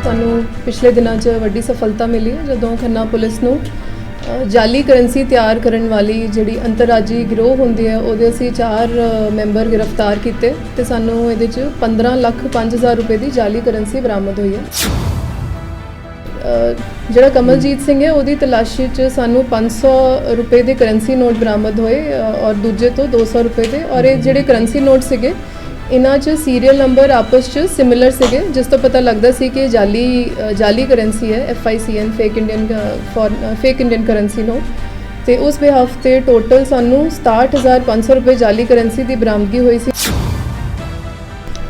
ਸਾਨੂੰ ਪਿਛਲੇ ਦਿਨਾਂ 'ਚ ਵੱਡੀ ਸਫਲਤਾ ਮਿਲੀ ਹੈ ਜਦੋਂ ਖੰਨਾ ਪੁਲਿਸ ਨੂੰ ਜਾਲੀ ਕਰੰਸੀ ਤਿਆਰ ਕਰਨ ਵਾਲੀ ਜਿਹੜੀ ਅੰਤਰਰਾਜੀ ਗਿਰੋਹ ਹੁੰਦੀ ਹੈ ਉਹਦੇ ਅਸੀਂ 4 ਮੈਂਬਰ ਗ੍ਰਿਫਤਾਰ ਕੀਤੇ ਤੇ ਸਾਨੂੰ ਇਹਦੇ 'ਚ 15,05,000 ਰੁਪਏ ਦੀ ਜਾਲੀ ਕਰੰਸੀ ਬਰਾਮਦ ਹੋਈ ਹੈ। ਜਿਹੜਾ ਕਮਲਜੀਤ ਸਿੰਘ ਹੈ ਉਹਦੀ ਤਲਾਸ਼ੀ 'ਚ ਸਾਨੂੰ 500 ਰੁਪਏ ਦੇ ਕਰੰਸੀ ਨੋਟ ਬਰਾਮਦ ਹੋਏ ਔਰ ਦੂਜੇ ਤੋਂ 200 ਰੁਪਏ ਦੇ, ਔਰ ਇਹ ਜਿਹੜੇ ਕਰੰਸੀ ਨੋਟ ਸੀਗੇ ਇਹਨਾਂ 'ਚ ਸੀਰੀਅਲ ਨੰਬਰ ਆਪਸ 'ਚ ਸਿਮਿਲਰ ਸੀਗੇ, ਜਿਸ ਤੋਂ ਪਤਾ ਲੱਗਦਾ ਸੀ ਕਿ ਜਾਲੀ ਕਰੰਸੀ ਹੈ, FICN fake Indian currency note. ਤੇ ਉਸ ਬਿਹਾਫ ਤੇ ਟੋਟਲ ਸਾਨੂੰ 67,500 ਰੁਪਏ ਜਾਲੀ ਕਰੰਸੀ ਦੀ ਬਰਾਮਦਗੀ ਹੋਈ ਸੀ।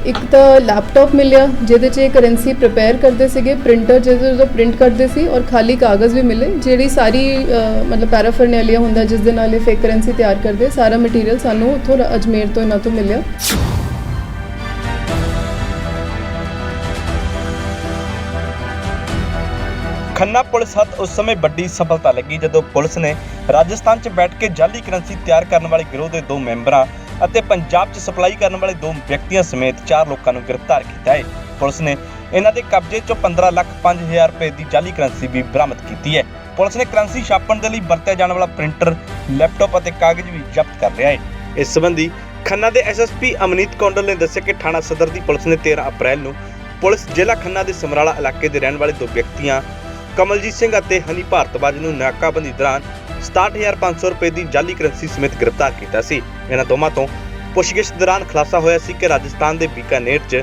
ਇੱਕ ਤਾਂ ਲੈਪਟਾਪ ਮਿਲਿਆ ਜਿਹਦੇ 'ਚ ਇਹ ਕਰੰਸੀ ਪ੍ਰਿਪੇਅਰ ਕਰਦੇ ਸੀਗੇ, ਪ੍ਰਿੰਟਰ ਜਿਹਦੇ ਤੋਂ ਪ੍ਰਿੰਟ ਕਰਦੇ ਸੀ, ਔਰ ਖਾਲੀ ਕਾਗਜ਼ ਵੀ ਮਿਲੇ ਜਿਹੜੀ ਸਾਰੀ ਮਤਲਬ ਪੈਰਾਫਰਨੈਲੀਆ ਹੁੰਦਾ ਜਿਸ ਦੇ ਨਾਲ ਇਹ ਫੇਕ ਕਰੰਸੀ ਤਿਆਰ ਕਰਦੇ, ਸਾਰਾ ਮਟੀਰੀਅਲ ਸਾਨੂੰ ਉੱਥੋਂ ਅਜਮੇਰ ਤੋਂ ਇਹਨਾਂ ਤੋਂ ਮਿਲਿਆ। ਖੰਨਾ ਪੁਲਿਸ ਹੱਥ ਉਸ ਸਮੇਂ ਵੱਡੀ ਸਫਲਤਾ ਲੱਗੀ ਜਦੋਂ ਪੁਲਿਸ ਨੇ ਰਾਜਸਥਾਨ 'ਚ ਬੈਠ ਕੇ ਜਾਲੀ ਕਰੰਸੀ ਤਿਆਰ ਕਰਨ ਵਾਲੇ ਗਿਰੋਹ ਦੇ 2 ਮੈਂਬਰਾਂ ਅਤੇ ਪੰਜਾਬ 'ਚ ਸਪਲਾਈ ਕਰਨ ਵਾਲੇ 2 ਵਿਅਕਤੀਆਂ ਸਮੇਤ 4 ਲੋਕਾਂ ਨੂੰ ਗ੍ਰਿਫਤਾਰ ਕੀਤਾ ਹੈ। ਪੁਲਿਸ ਨੇ ਇਹਨਾਂ ਦੇ ਕਬਜ਼ੇ 'ਚੋਂ 15,05,000 ਰੁਪਏ ਦੀ ਜਾਲੀ ਕਰੰਸੀ ਵੀ ਬਰਾਮਦ ਕੀਤੀ ਹੈ। ਪੁਲਿਸ ਨੇ ਕਰੰਸੀ ਛਾਪਣ ਦੇ ਲਈ ਵਰਤਿਆ ਜਾਣ ਵਾਲਾ ਪ੍ਰਿੰਟਰ, ਲੈਪਟਾਪ ਅਤੇ ਕਾਗਜ਼ ਵੀ ਜ਼ਬਤ ਕਰ ਲਿਆ ਹੈ। ਇਸ ਸੰਬੰਧੀ ਖੰਨਾ ਦੇ SSP ਅਮਨੀਤ ਕੌਂਡਲ ਨੇ ਦੱਸਿਆ ਕਿ ਥਾਣਾ ਸਦਰ ਦੀ ਪੁਲਿਸ ਨੇ 13 ਅਪ੍ਰੈਲ ਨੂੰ ਪੁਲਿਸ ਜ਼ਿਲ੍ਹਾ ਖੰਨਾ ਦੇ ਸਮਰਾਲਾ ਇਲਾਕੇ ਦੇ ਰਹਿਣ ਵਾਲੇ 2 ਵਿਅਕਤੀਆਂ ਕਮਲਜੀਤ ਸਿੰਘ ਅਤੇ ਹਨੀ ਭਾਰਤਵਾਜ ਨੂੰ ਨਾਕਾਬੰਦੀ ਦੌਰਾਨ 67,500 ਰੁਪਏ ਦੀ ਜਾਲੀ ਕਰੰਸੀ ਸਮੇਤ ਗ੍ਰਿਫਤਾਰ ਕੀਤਾ ਸੀ। ਇਹਨਾਂ ਦੋਵਾਂ ਤੋਂ ਪੁੱਛਗਿੱਛ ਦੌਰਾਨ ਖੁਲਾਸਾ ਹੋਇਆ ਸੀ ਕਿ ਰਾਜਸਥਾਨ ਦੇ ਬੀਕਾਨੇਰ 'ਚ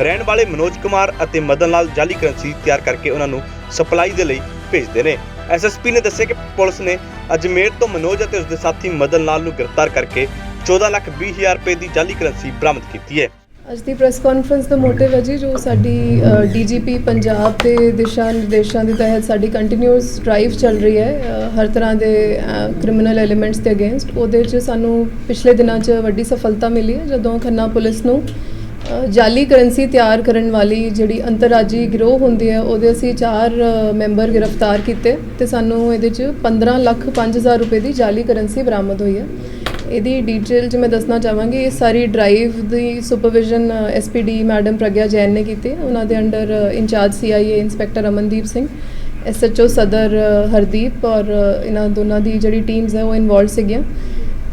ਰਹਿਣ ਵਾਲੇ ਮਨੋਜ ਕੁਮਾਰ ਅਤੇ ਮਦਨ ਲਾਲ ਜਾਲੀ ਕਰੰਸੀ ਤਿਆਰ ਕਰਕੇ ਉਹਨਾਂ ਨੂੰ ਸਪਲਾਈ ਦੇ ਲਈ ਭੇਜਦੇ ਨੇ। SSP ਨੇ ਦੱਸਿਆ ਕਿ ਪੁਲਿਸ ਨੇ ਅਜਮੇਰ ਤੋਂ ਮਨੋਜ ਅਤੇ ਉਸਦੇ ਸਾਥੀ ਮਦਨ ਲਾਲ ਨੂੰ ਗ੍ਰਿਫਤਾਰ ਕਰਕੇ 14,20,000 ਰੁਪਏ ਦੀ ਜਾਲੀ ਕਰੰਸੀ ਬਰਾਮਦ ਕੀਤੀ ਹੈ। ਅੱਜ ਦੀ ਪ੍ਰੈਸ ਕਾਨਫਰੰਸ ਦਾ ਮੋਟਿਵ ਹੈ ਜੀ ਜੋ ਸਾਡੀ DGP ਪੰਜਾਬ ਦੇ ਦਿਸ਼ਾ ਨਿਰਦੇਸ਼ਾਂ ਦੇ ਤਹਿਤ ਸਾਡੀ ਕੰਟੀਨਿਊਸ ਡਰਾਈਵ ਚੱਲ ਰਹੀ ਹੈ ਹਰ ਤਰ੍ਹਾਂ ਦੇ ਕ੍ਰਿਮੀਨਲ ਐਲੀਮੈਂਟਸ ਦੇ ਅਗੇਂਸਟ। ਉਹਦੇ 'ਚ ਸਾਨੂੰ ਪਿਛਲੇ ਦਿਨਾਂ 'ਚ ਵੱਡੀ ਸਫਲਤਾ ਮਿਲੀ ਹੈ ਜਦੋਂ ਖੰਨਾ ਪੁਲਿਸ ਨੂੰ ਜਾਲੀ ਕਰੰਸੀ ਤਿਆਰ ਕਰਨ ਵਾਲੀ ਜਿਹੜੀ ਅੰਤਰਰਾਜੀ ਗਿਰੋਹ ਹੁੰਦੀ ਹੈ ਉਹਦੇ ਅਸੀਂ 4 ਮੈਂਬਰ ਗ੍ਰਿਫਤਾਰ ਕੀਤੇ ਤੇ ਸਾਨੂੰ ਇਹਦੇ 'ਚ 15,05,000 ਰੁਪਏ ਦੀ ਜਾਲੀ ਕਰੰਸੀ ਬਰਾਮਦ ਹੋਈ ਹੈ। ਇਹਦੀ ਡਿਟੇਲ 'ਚ ਮੈਂ ਦੱਸਣਾ ਚਾਹਾਂਗੀ ਇਹ ਸਾਰੀ ਡਰਾਈਵ ਦੀ supervision SPD madam Pragya Jain ਨੇ ਕੀਤੀ। ਉਹਨਾਂ ਦੇ under incharge CIA inspector Amandeep Singh, SHO Sadar Hardeep ਔਰ ਇਹਨਾਂ ਦੋਨਾਂ ਦੀ ਜਿਹੜੀ ਟੀਮਸ ਹੈ ਉਹ ਇਨਵੋਲਵ ਸੀਗੀਆਂ।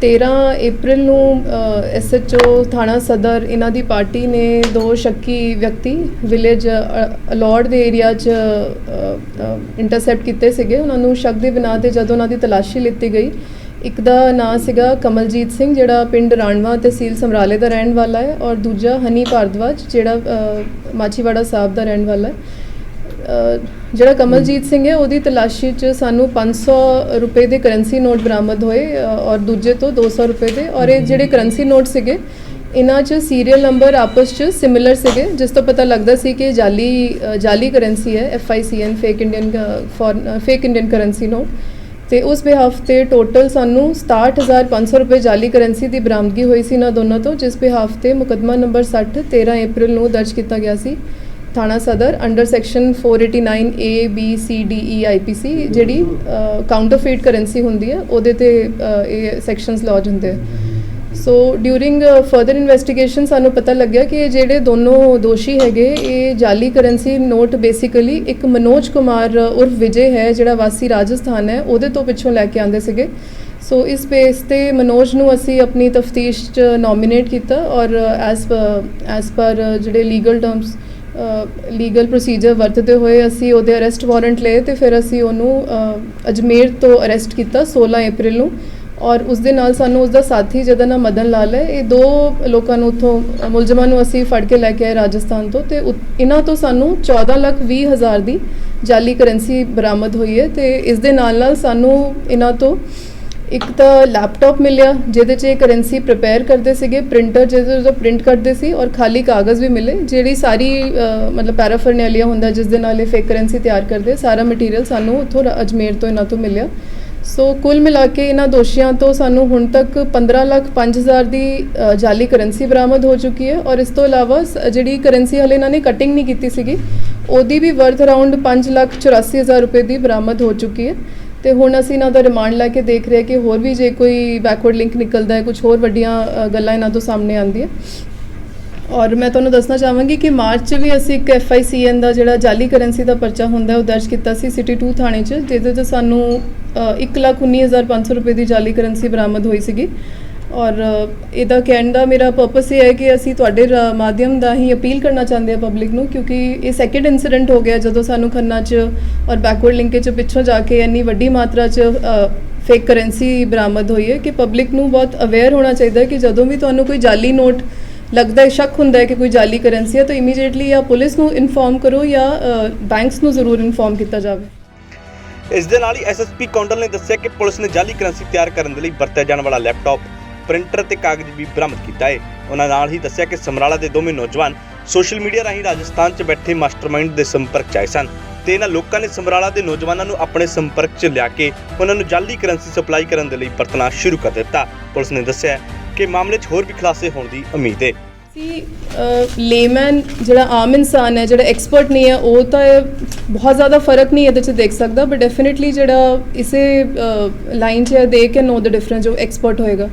13 ਅਪ੍ਰੈਲ ਨੂੰ SHO ਥਾਣਾ ਸਦਰ ਇਹਨਾਂ ਦੀ ਪਾਰਟੀ ਨੇ 2 ਸ਼ੱਕੀ ਵਿਅਕਤੀ ਵਿਲੇਜ ਅਲੌੜ ਦੇ ਏਰੀਆ 'ਚ ਇੰਟਰਸੈਪਟ ਕੀਤੇ ਸੀਗੇ। ਉਹਨਾਂ ਨੂੰ ਸ਼ੱਕ ਦੇ ਬਿਨਾਂ ਤੇ ਜਦੋਂ ਉਹਨਾਂ ਦੀ ਤਲਾਸ਼ੀ ਲਿੱਤੀ ਗਈ, ਇੱਕ ਦਾ ਨਾਂ ਸੀਗਾ ਕਮਲਜੀਤ ਸਿੰਘ ਜਿਹੜਾ ਪਿੰਡ ਰਾਣਵਾ ਤਹਿਸੀਲ ਸਮਰਾਲੇ ਦਾ ਰਹਿਣ ਵਾਲਾ ਹੈ, ਔਰ ਦੂਜਾ ਹਨੀ ਭਾਰਦਵਾਜ ਜਿਹੜਾ ਮਾਚੀਵਾੜਾ ਸਾਹਿਬ ਦਾ ਰਹਿਣ ਵਾਲਾ ਹੈ। ਜਿਹੜਾ ਕਮਲਜੀਤ ਸਿੰਘ ਹੈ ਉਹਦੀ ਤਲਾਸ਼ੀ 'ਚ ਸਾਨੂੰ 500 ਰੁਪਏ ਦੇ ਕਰੰਸੀ ਨੋਟ ਬਰਾਮਦ ਹੋਏ ਔਰ ਦੂਜੇ ਤੋਂ 200 ਰੁਪਏ ਦੇ, ਔਰ ਇਹ ਜਿਹੜੇ ਕਰੰਸੀ ਨੋਟ ਸੀਗੇ ਇਹਨਾਂ 'ਚ ਸੀਰੀਅਲ ਨੰਬਰ ਆਪਸ 'ਚ ਸਿਮਿਲਰ ਸੀਗੇ, ਜਿਸ ਤੋਂ ਪਤਾ ਲੱਗਦਾ ਸੀ ਕਿ ਜਾਲੀ ਕਰੰਸੀ ਹੈ, FICN fake Indian currency note. ਤੇ ਉਸ ਬਿਹਾਫ ਤੇ ਟੋਟਲ ਸਾਨੂੰ 67,500 ਰੁਪਏ ਜਾਲੀ ਕਰੰਸੀ ਦੀ ਬਰਾਮਦਗੀ ਹੋਈ ਸੀ ਇਹਨਾਂ ਦੋਨਾਂ ਤੋਂ, ਜਿਸ ਬਿਹਾਫ ਤੇ ਮੁਕੱਦਮਾ ਨੰਬਰ 60 13 ਅਪ੍ਰੈਲ ਨੂੰ ਦਰਜ ਕੀਤਾ ਗਿਆ ਸੀ ਥਾਣਾ ਸਦਰ under section 489 A B C D E IPC ਜਿਹੜੀ ਕਾਊਂਟਰਫੀਟ ਕਰੰਸੀ ਹੁੰਦੀ ਹੈ ਉਹਦੇ ਤੇ ਇਹ ਸੈਕਸ਼ਨਸ ਲੌਜ ਹੁੰਦੇ ਆ। ਸੋ ਡਿਊਰਿੰਗ ਫਰਦਰ ਇਨਵੈਸਟੀਗੇਸ਼ਨ ਸਾਨੂੰ ਪਤਾ ਲੱਗਿਆ ਕਿ ਇਹ ਜਿਹੜੇ ਦੋਨੋਂ ਦੋਸ਼ੀ ਹੈਗੇ ਇਹ ਜਾਲੀ ਕਰੰਸੀ ਨੋਟ ਬੇਸਿਕਲੀ ਇੱਕ ਮਨੋਜ ਕੁਮਾਰ ਉਰਫ ਵਿਜੇ ਹੈ ਜਿਹੜਾ ਵਾਸੀ ਰਾਜਸਥਾਨ ਹੈ ਉਹਦੇ ਤੋਂ ਪਿੱਛੋਂ ਲੈ ਕੇ ਆਉਂਦੇ ਸੀਗੇ। ਸੋ ਇਸ ਬੇਸ ਤੇ ਮਨੋਜ ਨੂੰ ਅਸੀਂ ਆਪਣੀ ਤਫਤੀਸ਼ 'ਚ ਨੋਮੀਨੇਟ ਕੀਤਾ ਔਰ ਐਸ ਪਰ ਜਿਹੜੇ ਲੀਗਲ ਪ੍ਰੋਸੀਜਰ ਵਰਤਦੇ ਹੋਏ ਅਸੀਂ ਉਹਦੇ ਅਰੈਸਟ ਵਾਰੰਟ ਲਏ ਤੇ ਫਿਰ ਅਸੀਂ ਉਹਨੂੰ ਅਜਮੇਰ ਤੋਂ ਅਰੈਸਟ ਕੀਤਾ 16 ਅਪ੍ਰੈਲ ਨੂੰ, ਔਰ ਉਸ ਦੇ ਨਾਲ ਸਾਨੂੰ ਉਸਦਾ ਸਾਥੀ ਜਿਹਦਾ ਨਾਮ ਮਦਨ ਲਾਲ ਹੈ, ਇਹ 2 ਲੋਕਾਂ ਨੂੰ ਉੱਥੋਂ ਮੁਲਜ਼ਮਾਂ ਨੂੰ ਅਸੀਂ ਫੜ ਕੇ ਲੈ ਕੇ ਆਏ ਰਾਜਸਥਾਨ ਤੋਂ ਤੇ ਇਹਨਾਂ ਤੋਂ ਸਾਨੂੰ 14,20,000 ਦੀ ਜਾਲੀ ਕਰੰਸੀ ਬਰਾਮਦ ਹੋਈ ਹੈ। ਤੇ ਇਸ ਦੇ ਨਾਲ ਸਾਨੂੰ ਇਹਨਾਂ ਤੋਂ ਇੱਕ ਤਾਂ ਲੈਪਟਾਪ ਮਿਲਿਆ ਜਿਹਦੇ 'ਚ ਇਹ ਕਰੰਸੀ ਪ੍ਰਿਪੇਅਰ ਕਰਦੇ ਸੀਗੇ, ਪ੍ਰਿੰਟਰ ਜਿਹਦੇ ਤੋਂ ਪ੍ਰਿੰਟ ਕਰਦੇ ਸੀ, ਔਰ ਖਾਲੀ ਕਾਗਜ਼ ਵੀ ਮਿਲੇ ਜਿਹੜੀ ਸਾਰੀ ਮਤਲਬ ਪੈਰਾਫਰਨੈਲੀਆ ਹੁੰਦਾ ਜਿਸ ਦੇ ਨਾਲ ਇਹ ਫੇਕ ਕਰੰਸੀ ਤਿਆਰ ਕਰਦੇ, ਸਾਰਾ ਮਟੀਰੀਅਲ ਸਾਨੂੰ ਉੱਥੋਂ ਅਜਮੇਰ ਤੋਂ ਇਹਨਾਂ ਤੋਂ ਮਿਲਿਆ। ਸੋ ਕੁੱਲ ਮਿਲਾ ਕੇ ਇਹਨਾਂ ਦੋਸ਼ੀਆਂ ਤੋਂ ਸਾਨੂੰ ਹੁਣ ਤੱਕ 15,05,000 ਦੀ ਜਾਲੀ ਕਰੰਸੀ ਬਰਾਮਦ ਹੋ ਚੁੱਕੀ ਹੈ, ਔਰ ਇਸ ਤੋਂ ਇਲਾਵਾ ਜਿਹੜੀ ਕਰੰਸੀ ਹਲੇ ਇਹਨਾਂ ਨੇ ਕਟਿੰਗ ਨਹੀਂ ਕੀਤੀ ਸੀਗੀ ਉਹਦੀ ਵੀ ਵਰਥ ਅਰਾਊਂਡ 5,84,000 ਰੁਪਏ ਦੀ ਬਰਾਮਦ ਹੋ ਚੁੱਕੀ ਹੈ। ਤੇ ਹੁਣ ਅਸੀਂ ਇਹਨਾਂ ਦਾ ਰਿਮਾਂਡ ਲੈ ਕੇ ਦੇਖ ਰਹੇ ਕਿ ਹੋਰ ਵੀ ਜੇ ਕੋਈ ਬੈਕਵਰਡ ਲਿੰਕ ਨਿਕਲਦਾ ਹੈ, ਕੁਝ ਹੋਰ ਵੱਡੀਆਂ ਗੱਲਾਂ ਇਹਨਾਂ ਤੋਂ ਸਾਹਮਣੇ ਆਉਂਦੀਆਂ ਔਰ ਮੈਂ ਤੁਹਾਨੂੰ ਦੱਸਣਾ ਚਾਹਾਂਗੀ ਕਿ ਮਾਰਚ 'ਚ ਵੀ ਅਸੀਂ ਇੱਕ FICN ਦਾ ਜਿਹੜਾ ਜਾਲੀ ਕਰੰਸੀ ਦਾ ਪਰਚਾ ਹੁੰਦਾ ਉਹ ਦਰਜ ਕੀਤਾ ਸੀ ਸਿਟੀ 2 ਥਾਣੇ 'ਚ, ਜਿਹਦੇ 'ਚ ਸਾਨੂੰ 1,19,500 ਰੁਪਏ ਦੀ ਜਾਲੀ ਕਰੰਸੀ ਬਰਾਮਦ ਹੋਈ ਸੀਗੀ। ਔਰ ਇਹਦਾ ਕਹਿਣ ਦਾ ਮੇਰਾ ਪਰਪਸ ਇਹ ਹੈ ਕਿ ਅਸੀਂ ਤੁਹਾਡੇ ਮਾਧਿਅਮ ਦਾ ਹੀ ਅਪੀਲ ਕਰਨਾ ਚਾਹੁੰਦੇ ਹਾਂ ਪਬਲਿਕ ਨੂੰ, ਕਿਉਂਕਿ ਇਹ ਸੈਕਿੰਡ ਇਨਸੀਡੈਂਟ ਹੋ ਗਿਆ ਜਦੋਂ ਸਾਨੂੰ ਖੰਨਾ 'ਚ ਔਰ ਬੈਕਵਰਡ ਲਿੰਕੇਜ 'ਚ ਪਿੱਛੋਂ ਜਾ ਕੇ ਇੰਨੀ ਵੱਡੀ ਮਾਤਰਾ 'ਚ ਫੇਕ ਕਰੰਸੀ ਬਰਾਮਦ ਹੋਈ ਹੈ ਕਿ ਪਬਲਿਕ ਨੂੰ ਬਹੁਤ ਅਵੇਅਰ ਹੋਣਾ ਚਾਹੀਦਾ ਹੈ ਕਿ ਜਦੋਂ ਵੀ ਤੁਹਾਨੂੰ ਕੋਈ ਜਾਲੀ ਨੋਟ ਲੱਗਦਾ ਹੈ, ਸ਼ੱਕ ਹੁੰਦਾ ਹੈ ਕਿ ਕੋਈ ਜਾਲੀ ਕਰੰਸੀ ਹੈ, ਤਾਂ ਇਮੀਡੀਏਟਲੀ ਜਾਂ ਪੁਲਿਸ ਨੂੰ ਇਨਫੋਰਮ ਕਰੋ ਜਾਂ ਬੈਂਕਸ ਨੂੰ ਜ਼ਰੂਰ ਇਨਫੋਰਮ ਕੀਤਾ ਜਾਵੇ। ਇਸ ਦੇ ਨਾਲ ਹੀ SSP ਕੌਂਡਲ ਨੇ ਦੱਸਿਆ ਕਿ ਪੁਲਿਸ ਨੇ ਜਾਲੀ ਕਰੰਸੀ ਤਿਆਰ ਕਰਨ ਦੇ ਲਈ ਵਰਤਿਆ ਜਾਣ ਵਾਲਾ ਲੈਪਟਾਪ, ਪ੍ਰਿੰਟਰ ਤੇ ਕਾਗਜ਼ ਵੀ ਬਰਾਮਦ ਕੀਤਾ ਹੈ। ਉਹਨਾਂ ਨਾਲ ਹੀ ਦੱਸਿਆ ਕਿ ਸਮਰਾਲਾ ਦੇ ਦੋਵੇਂ ਨੌਜਵਾਨ ਸੋਸ਼ਲ ਮੀਡੀਆ ਰਾਹੀਂ ਰਾਜਸਥਾਨ 'ਚ ਬੈਠੇ ਮਾਸਟਰਮਾਈਂਡ ਦੇ ਸੰਪਰਕ 'ਚ ਆਏ ਸਨ ਤੇ ਇਹਨਾਂ ਲੋਕਾਂ ਨੇ ਸਮਰਾਲਾ ਦੇ ਨੌਜਵਾਨਾਂ ਨੂੰ ਆਪਣੇ ਸੰਪਰਕ 'ਚ ਲਿਆ ਕੇ ਉਹਨਾਂ ਨੂੰ ਜਾਲੀ ਕਰੰਸੀ ਸਪਲਾਈ ਕਰਨ ਦੇ ਲਈ ਵਰਤਣਾ ਸ਼ੁਰੂ ਕਰ ਦਿੱਤਾ। ਪੁਲਿਸ ਨੇ ਦੱਸਿਆ ਕਿ ਮਾਮਲੇ 'ਚ ਹੋਰ ਵੀ ਖੁਲਾਸੇ ਹੋਣ ਦੀ ਉਮੀਦ ਹੈ। ਲੇਮੈਨ ਜਿਹੜਾ ਆਮ ਇਨਸਾਨ ਹੈ, ਜਿਹੜਾ ਐਕਸਪਰਟ ਨਹੀਂ ਹੈ, ਉਹ ਤਾਂ ਬਹੁਤ ਜ਼ਿਆਦਾ ਫਰਕ ਨਹੀਂ ਇਹਦੇ 'ਚ ਦੇਖ ਸਕਦਾ, ਬਟ ਡੈਫੀਨਿਟਲੀ ਜਿਹੜਾ ਇਸੇ ਲਾਈਨ 'ਚ ਦੇ ਕੇ ਨੋ ਦ ਡਿਫਰੈਂਸ ਜੋ ਐਕਸਪਰਟ ਹੋਏਗਾ।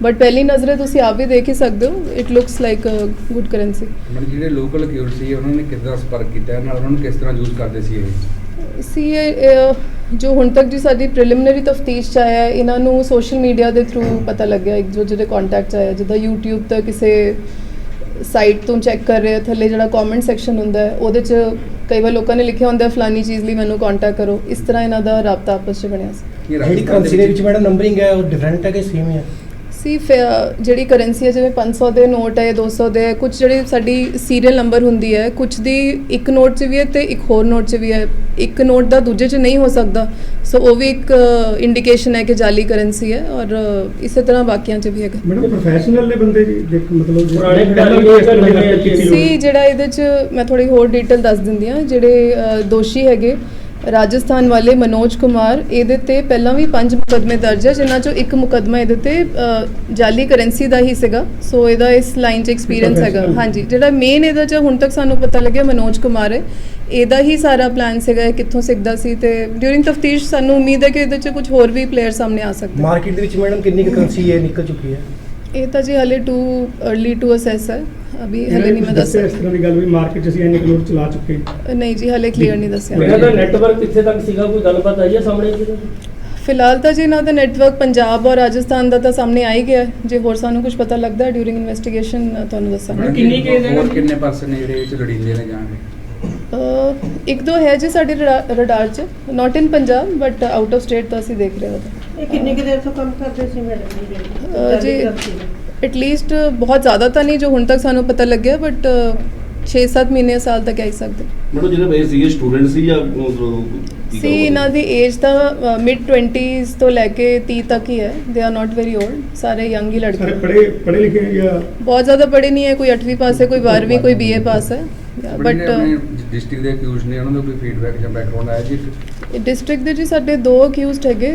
ਬਟ ਪਹਿਲੀ ਨਜ਼ਰੇ ਤੁਸੀਂ ਆਪ ਵੀ ਦੇਖ ਹੀ ਸਕਦੇ ਹੋ, it looks like good currency. ਜਿਹੜੇ ਲੋਕਲ ਅਕਿਊਰਡ ਸੀ ਉਹਨਾਂ ਨੇ ਕਿੱਦਾਂ ਸੰਪਰਕ ਕੀਤਾ ਨਾਲ, ਉਹਨਾਂ ਨੂੰ ਕਿਸ ਤਰ੍ਹਾਂ ਯੂਜ਼ ਕਰਦੇ ਸੀ ਜੋ ਹੁਣ ਤੱਕ ਜੀ ਸਾਡੀ ਪ੍ਰੀਲਿਮਿਨਰੀ ਤਫਤੀਸ਼ 'ਚ ਆਇਆ, ਇਹਨਾਂ ਨੂੰ ਸੋਸ਼ਲ ਮੀਡੀਆ ਦੇ ਥਰੂ ਪਤਾ ਲੱਗਿਆ, ਇੱਕ ਜਿਹੜੇ ਕੰਟੈਕਟ 'ਚ ਆਇਆ, ਜਿੱਦਾਂ YouTube ਤੇ ਕਿਸੇ ਸਾਈਟ ਤੋਂ ਚੈੱਕ ਕਰ ਰਹੇ, ਥੱਲੇ ਜਿਹੜਾ ਕਮੈਂਟ ਸੈਕਸ਼ਨ ਹੁੰਦਾ ਹੈ ਉਹਦੇ 'ਚ ਕਈ ਵਾਰ ਲੋਕਾਂ ਨੇ ਲਿਖਿਆ ਹੁੰਦਾ ਫਲਾਨੀ ਚੀਜ਼ ਲਈ ਮੈਨੂੰ ਕੰਟੈਕਟ ਕਰੋ, ਇਸ ਤਰ੍ਹਾਂ ਇਹਨਾਂ ਦਾ ਰਾਬਤਾ ਆਪਸ 'ਚ ਬਣਿਆ ਸੀ। ਜਿਹੜੀ ਕਰੰਸੀ ਦੇ ਵਿੱਚ ਮੈਡਮ ਨੰਬਰਿੰਗ ਹੈ ਉਹ ਡਿਫਰੈਂਟ ਹੈ ਕਿ ਸੇਮ ਹੈ? ਜਿਹੜੀ ਕਰੰਸੀ ਹੈ, ਜਿਵੇਂ 500 ਦੇ ਨੋਟ ਹੈ, 200 ਦੇ, ਕੁਝ ਜਿਹੜੀ ਸਾਡੀ ਸੀਰੀਅਲ ਨੰਬਰ ਹੁੰਦੀ ਹੈ, ਕੁਝ ਦੀ ਇੱਕ ਨੋਟ 'ਚ ਵੀ ਹੈ ਤੇ ਇੱਕ ਹੋਰ ਨੋਟ 'ਚ ਵੀ ਹੈ, ਇੱਕ ਨੋਟ ਦਾ ਦੂਜੇ 'ਚ ਨਹੀਂ ਹੋ ਸਕਦਾ, ਸੋ ਉਹ ਵੀ ਇੱਕ ਇੰਡੀਕੇਸ਼ਨ ਹੈ ਕਿ ਜਾਲੀ ਕਰੰਸੀ ਹੈ। ਔਰ ਇਸੇ ਤਰ੍ਹਾਂ ਬਾਕੀਆਂ 'ਚ ਵੀ ਹੈਗਾ। ਮੈਡਮ ਪ੍ਰੋਫੈਸ਼ਨਲ ਨੇ ਬੰਦੇ ਜੀ, ਮਤਲਬ ਜਿਹੜਾ ਇਹਦੇ 'ਚ ਮੈਂ ਥੋੜੀ ਹੋਰ ਡਿਟੇਲ ਦੱਸ ਦਿੰਦੀ ਹਾਂ। ਜਿਹੜੇ ਦੋਸ਼ੀ ਹੈਗੇ ਰਾਜਸਥਾਨ ਵਾਲੇ ਮਨੋਜ ਕੁਮਾਰ, ਇਹਦੇ ਤੇ ਪਹਿਲਾਂ ਵੀ 5 ਮੁਕੱਦਮੇ ਦਰਜ ਹੈ, ਜਿਨ੍ਹਾਂ 'ਚੋਂ ਇੱਕ ਮੁਕੱਦਮਾ ਇਹਦੇ ਤੇ ਜਾਲੀ ਕਰੰਸੀ ਦਾ ਹੀ ਸੀਗਾ, ਸੋ ਇਹਦਾ ਇਸ ਲਾਈਨ 'ਚ ਐਕਸਪੀਰੀਅੰਸ ਹੈਗਾ। ਹਾਂਜੀ, ਜਿਹੜਾ ਮੇਨ ਇਹਦਾ 'ਚ ਹੁਣ ਤੱਕ ਸਾਨੂੰ ਪਤਾ ਲੱਗਿਆ ਮਨੋਜ ਕੁਮਾਰ ਹੈ, ਇਹਦਾ ਹੀ ਸਾਰਾ ਪਲਾਨ ਸੀਗਾ, ਕਿੱਥੋਂ ਸਿੱਖਦਾ ਸੀ, ਤੇ ਡਿਊਰਿੰਗ ਤਫਤੀਸ਼ ਸਾਨੂੰ ਉਮੀਦ ਹੈ ਕਿ ਇਹਦੇ 'ਚ ਕੁਝ ਹੋਰ ਵੀ ਪਲੇਅਰ ਸਾਹਮਣੇ ਆ ਸਕਦੇ। ਮਾਰਕੀਟ ਦੇ ਵਿੱਚ ਮੈਡਮ ਕਿੰਨੀ ਕੁ ਕਰੰਸੀ ਹੈ ਨਿਕਲ ਚੁੱਕੀ ਹੈ? ਇਹ ਤਾਂ ਜੀ ਹਾਲੇ ਟੂ अर्ਲੀ ਟੂ ਅਸੈਸ ਹੈ, ਅਭੀ ਹਲੇ ਨਹੀਂ ਮੈਂ ਦੱਸ ਇਸ ਤਰ੍ਹਾਂ ਦੀ ਗੱਲ ਵੀ ਮਾਰਕੀਟ 'ਚ ਅਸੀਂ ਇੰਨੇ ਕਰੋੜ ਚਲਾ ਚੁੱਕੇ। ਨਹੀਂ ਜੀ, ਹਾਲੇ ਕਲੀਅਰ ਨਹੀਂ ਦੱਸਿਆ। ਇਹਨਾਂ ਦਾ ਨੈਟਵਰਕ ਕਿੱਥੇ ਤੱਕ ਸੀਗਾ, ਕੋਈ ਗੱਲਬਾਤ ਆਈ ਹੈ ਸਾਹਮਣੇ? ਫਿਲਹਾਲ ਤਾਂ ਜੀ ਇਹਨਾਂ ਦਾ ਨੈਟਵਰਕ ਪੰਜਾਬ ਔਰ ਰਾਜਸਥਾਨ ਦਾ ਤਾਂ ਸਾਹਮਣੇ ਆ ਹੀ ਗਿਆ। ਜੇ ਹੋਰ ਸਾਨੂੰ ਕੁਝ ਪਤਾ ਲੱਗਦਾ ਹੈ ਡਿਊਰਿੰਗ ਇਨਵੈਸਟੀਗੇਸ਼ਨ ਤੁਹਾਨੂੰ ਦੱਸਾਂਗੇ। ਕਿੰਨੀ ਕੇਸ ਹੈ? ਕਿੰਨੇ ਪਰਸਨ ਨੇ ਜਿਹੜੇ ਵਿੱਚ ਲੜੀਂਦੇ ਨੇ ਜਾਣਗੇ? ਇੱਕ ਦੋ ਹੈ ਜੀ ਸਾਡੇ ਰਡਾਰ 'ਚ, not in Punjab but out of state ਤਾਂ ਅਸੀਂ ਦੇਖ ਰਹੇ ਹਾਂ। ਇਹ ਕਿੰਨੀ ਕੁ ਦੇਰ ਤੋਂ ਕੰਮ ਕਰਦੇ ਸੀ ਮੈਡਮ ਜੀ ਐਟਲੀਸਟ ਬਹੁਤ ਜ਼ਿਆਦਾ ਤਾਂ ਨਹੀਂ ਜੋ ਹੁਣ ਤੱਕ ਸਾਨੂੰ ਪਤਾ ਲੱਗਿਆ, ਬਟ 6-7 ਮਹੀਨੇ ਸਾਲ ਤੱਕ ਕਹਿ ਸਕਦੇ। ਮੈਡਮ ਜਿਹੜੇ ਸੀਗੇ ਸਟੂਡੈਂਟ ਸੀ ਜਾਂ ਇਹਨਾਂ ਦੀ ਏਜ ਤਾਂ ਮਿਡ 20s ਤੋਂ ਲੈ ਕੇ 30 ਤੱਕ ਹੀ ਹੈ, they are not very old, ਸਾਰੇ ਯੰਗ ਹੀ ਲੜਕੇ। ਪੜ੍ਹੇ ਲਿਖੇ ਜਾਂ ਬਹੁਤ ਜ਼ਿਆਦਾ ਪੜ੍ਹੇ ਨਹੀਂ ਹੈ, ਕੋਈ 8ਵੀਂ ਪਾਸ ਹੈ, ਕੋਈ 12ਵੀਂ, ਕੋਈ BA ਪਾਸ ਹੈ। ਬਟ ਡਿਸਟ੍ਰਿਕਟ ਦੇ ਅਕਿਊਜ਼ਡ ਨੇ, ਉਹਨਾਂ ਦਾ ਕੋਈ ਫੀਡਬੈਕ ਜਾਂ ਬੈਕਗ੍ਰਾਉਂਡ ਆਇਆ ਜੀ? ਡਿਸਟ੍ਰਿਕਟ ਦੇ ਜੀ ਸਾਡੇ 2 ਅਕਿਊਜ਼ਡ ਹੈਗੇ,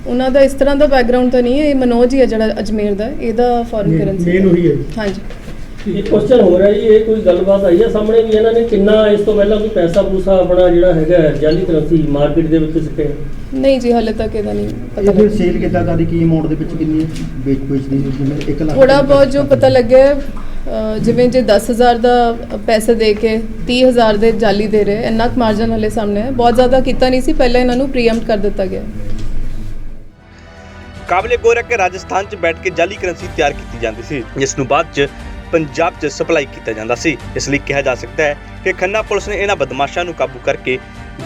ਉਹਨਾਂ ਦਾ ਇਸ ਤਰ੍ਹਾਂ ਦਾ ਬੈਕਗ੍ਰਾਉਂਡ ਤਾਂ ਨਹੀਂ ਹੈ। ਇਹ ਮਨੋਜ ਹੀ ਹੈ ਜਿਹੜਾ ਅਜਮੇਰ ਦਾ, ਇਹਦਾ ਫੋਰਨ ਕਰੰਸੀ ਮੇਨ ਉਹੀ ਹੈ। ਹਾਂਜੀ। ਇੱਕ ਕੁਐਸਚਨ ਹੋ ਰਿਹਾ ਜੀ, ਇਹ ਕੋਈ ਗੱਲਬਾਤ ਆਈ ਹੈ ਸਾਹਮਣੇ ਵੀ ਇਹਨਾਂ ਨੇ ਕਿੰਨਾ ਇਸ ਤੋਂ ਪਹਿਲਾਂ ਕੋਈ ਪੈਸਾ ਪੂਸਾ ਆਪਣਾ ਜਿਹੜਾ ਹੈਗਾ ਜਾਲੀ ਕਰੰਸੀ ਮਾਰਕੀਟ ਦੇ ਵਿੱਚ ਸਿੱਟਿਆ? ਨਹੀਂ ਜੀ, ਹਾਲੇ ਤੱਕ ਇਹਦਾ ਨਹੀਂ ਪਤਾ ਇਹ ਸੇਲ ਕਿੱਦਾਂ ਕਰਦੀ, ਕੀ ਅਮਾਉਂਟ ਦੇ ਵਿੱਚ ਕਿੰਨੀ ਵੇਚਦੀ, ਜਿਵੇਂ 1 ਲੱਖ? ਥੋੜਾ ਬਹੁਤ ਜੋ ਪਤਾ ਲੱਗਿਆ, ਜਿਵੇਂ ਜੇ 10,000 ਦਾ ਪੈਸੇ ਦੇ ਕੇ 30,000 ਦੇ ਜਾਲੀ ਦੇ ਰਹੇ, ਇੰਨਾ ਕੁ ਮਾਰਜਨ ਹਲੇ ਸਾਹਮਣੇ ਹੈ। ਬਹੁਤ ਜ਼ਿਆਦਾ ਕੀਤਾ ਨਹੀਂ ਸੀ, ਪਹਿਲਾਂ ਇਹਨਾਂ ਨੂੰ ਪ੍ਰੀਐਮਪਟ ਕਰ ਦਿੱਤਾ ਗਿਆ। ਕਾਬਲੇ ਗੌਰ ਹੈ ਕਿ ਰਾਜਸਥਾਨ 'ਚ ਬੈਠ ਕੇ ਜਾਲੀ ਕਰੰਸੀ ਤਿਆਰ ਕੀਤੀ ਜਾਂਦੀ ਸੀ, ਜਿਸ ਨੂੰ ਬਾਅਦ 'ਚ ਪੰਜਾਬ 'ਚ ਸਪਲਾਈ ਕੀਤਾ ਜਾਂਦਾ ਸੀ। ਇਸ ਲਈ ਕਿਹਾ ਜਾ ਸਕਦਾ ਹੈ ਕਿ ਖੰਨਾ ਪੁਲਿਸ ਨੇ ਇਹਨਾਂ ਬਦਮਾਸ਼ਾਂ ਨੂੰ ਕਾਬੂ ਕਰਕੇ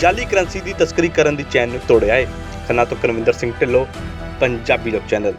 ਜਾਲੀ ਕਰੰਸੀ ਦੀ ਤਸਕਰੀ ਕਰਨ ਦੀ ਚੈਨ ਨੂੰ ਤੋੜਿਆ ਹੈ। ਖੰਨਾ ਤੋਂ ਕਰਵਿੰਦਰ ਸਿੰਘ ਢਿੱਲੋਂ, ਪੰਜਾਬੀ ਲੋਕ ਚੈਨਲ।